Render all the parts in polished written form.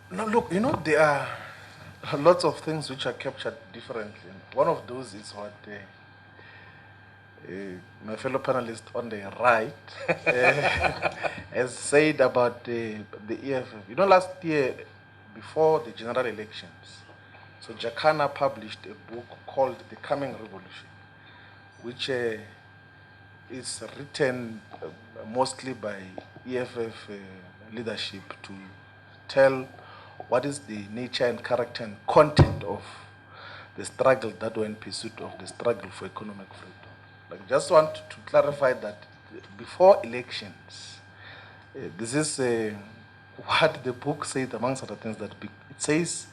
No, look, there are lots of things which are captured differently. One of those is what my fellow panelist on the right has said about the EFF. Last year, before the general elections, so Jacana published a book called The Coming Revolution, which is written mostly by EFF leadership to tell what is the nature and character and content of the struggle that were in pursuit of the struggle for economic freedom. Like, just want to clarify that before elections, this is what the book said, amongst other things, that it says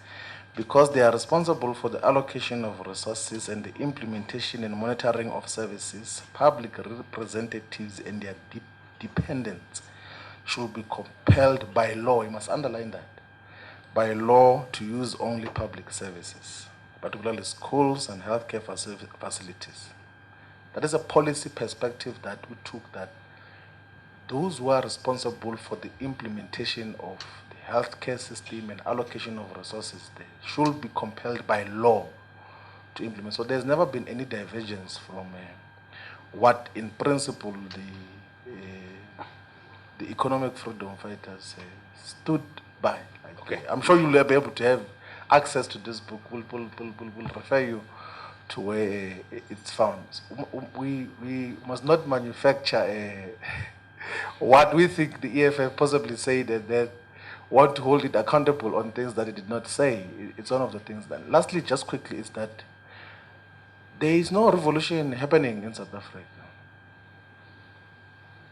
because they are responsible for the allocation of resources and the implementation and monitoring of services, public representatives and their dependents should be compelled by law, you must underline that, by law to use only public services, particularly schools and healthcare facilities. That is a policy perspective that we took, that those who are responsible for the implementation of the healthcare system and allocation of resources, they should be compelled by law to implement. So there's never been any divergence from what, in principle, the economic freedom fighters stood by. Okay. I'm sure you'll be able to have access to this book. We'll refer you to where it's found. We must not manufacture what we think the EFF possibly said, and that want to hold it accountable on things that it did not say. It's one of the things that. Lastly, just quickly, is that there is no revolution happening in South Africa.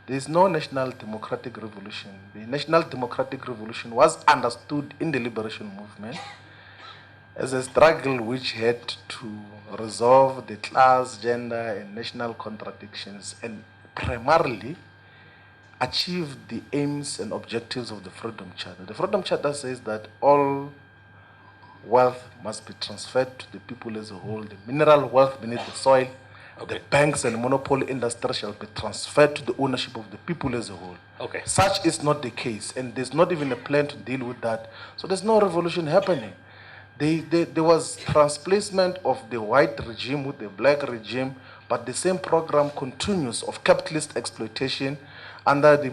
There is no national democratic revolution. The national democratic revolution was understood in the liberation movement as a struggle which had to resolve the class, gender, and national contradictions, and primarily achieve the aims and objectives of the Freedom Charter. The Freedom Charter says that all wealth must be transferred to the people as a whole. The mineral wealth beneath the soil, the banks and monopoly industry shall be transferred to the ownership of the people as a whole. Okay. Such is not the case, and there's not even a plan to deal with that. So there's no revolution happening. There was transplacement of the white regime with the black regime, but the same program continues of capitalist exploitation under the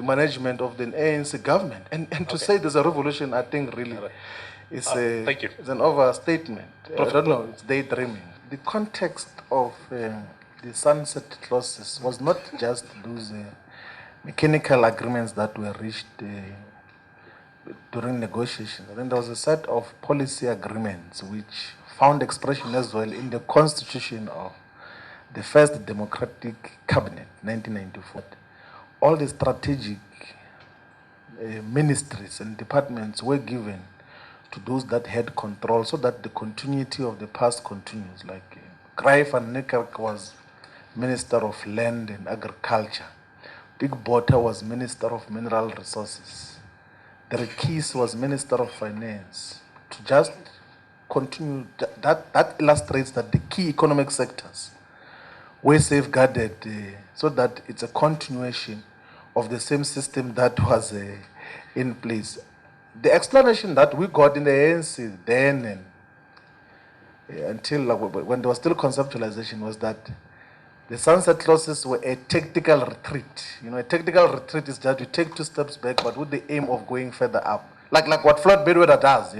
management of the ANC government. And to say there's a revolution, I think really is it's an overstatement. I don't know, it's daydreaming. The context of the sunset clauses was not just those mechanical agreements that were reached during negotiations. I think there was a set of policy agreements which found expression as well in the constitution of the first democratic cabinet, 1994. All the strategic ministries and departments were given to those that had control, so that the continuity of the past continues. Like Cry van Niekerk was Minister of Land and Agriculture. Big Botha was Minister of Mineral Resources. Keys was Minister of Finance. To just continue, that illustrates that the key economic sectors were safeguarded so that it's a continuation of the same system that was in place. The explanation that we got in the ANC then and until when there was still conceptualization was that the sunset clauses were a tactical retreat. A tactical retreat is that you take 2 steps back, but with the aim of going further up, like what Floyd does.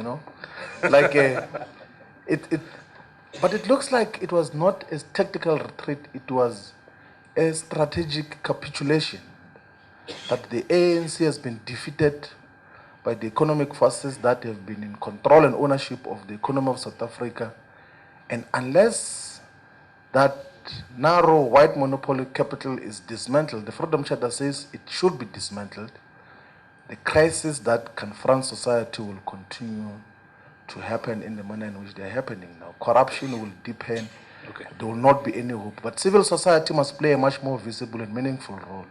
But it looks like it was not a tactical retreat. It was a strategic capitulation. That the ANC has been defeated by the economic forces that have been in control and ownership of the economy of South Africa, and unless that narrow white monopoly capital is dismantled, the Freedom Charter says it should be dismantled, the crisis that confronts society will continue to happen in the manner in which they are happening now. Corruption will deepen. Okay. There will not be any hope. But civil society must play a much more visible and meaningful role.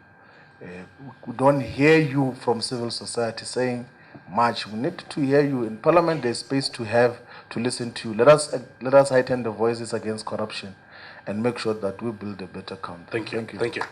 We don't hear you from civil society saying much. We need to hear you. In Parliament, there's space to listen to you. Let us heighten the voices against corruption and make sure that we build a better country. Thank you.